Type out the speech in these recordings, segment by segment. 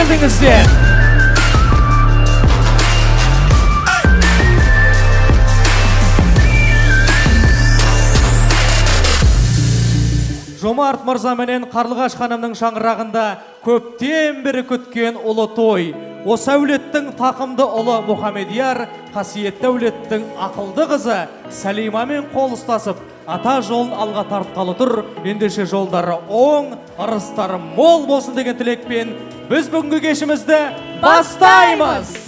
келдіңіздер. Жомарт мырза менен Қарлығаш ханымның шаңырағында көптен бері күткен ұлы той. Осы әулеттің тақымды ұлы Мұхамедияр, қасиетті әулеттің ақылды қызы Сәлимамен қол ұстасып, ата жолын алға тартқалы тұр. Ендеше жолдары оң, ырыстары мол болсын деген тілекпен біз бүгінгі кешімізді бастаймыз.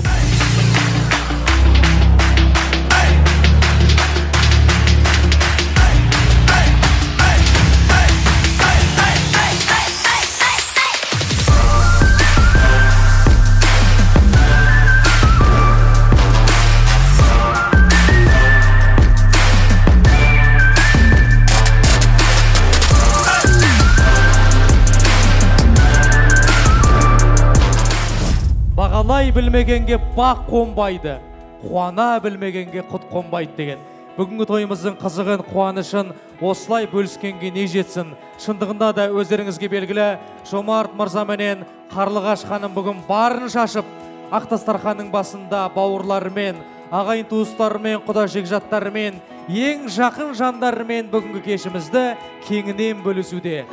Бағалай білмегенге бақ қонбайды, қуана білмегенге құт қонбайды деген. Бүгінгі тойымыздың қызығын, қуанышын осылай бөліскенге не жетсін. Шындығында да өздеріңізге белгілі, Жомарт мырза менен Қарлығаш ханым бүгін барын шашып, Ақтастарханның басында бауырларымен, ағайын туыстарымен, құда жекжаттарымен, ең жақын жандарымен бүгінгі кешімізді кеңінен бөлісуде.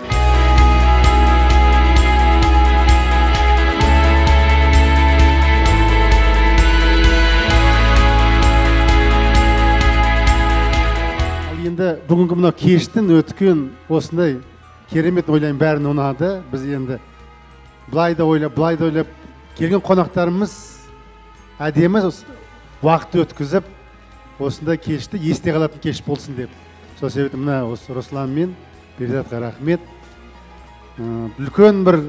Енді бүгінгі мына кештің өткен осындай керемет ойлайын бәрін ұнады. Біз енді былай да ойлап келген қонақтарымыз әдемі уақыт өткізіп, осындай кешті есте қалатын кеш болсын деп. Сол себепті мына осы Руслан мен Перизатқа рахмет. Үлкен бір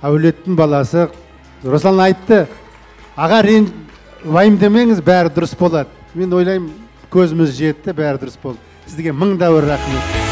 әулеттің баласы. Руслан айтты, аға уайымдемеңіз, бәрі дұрыс болады. Мен ойлаймын, көзіміз жетті, бәрі дұрыс болды. Сізге мың дәуір рахмет.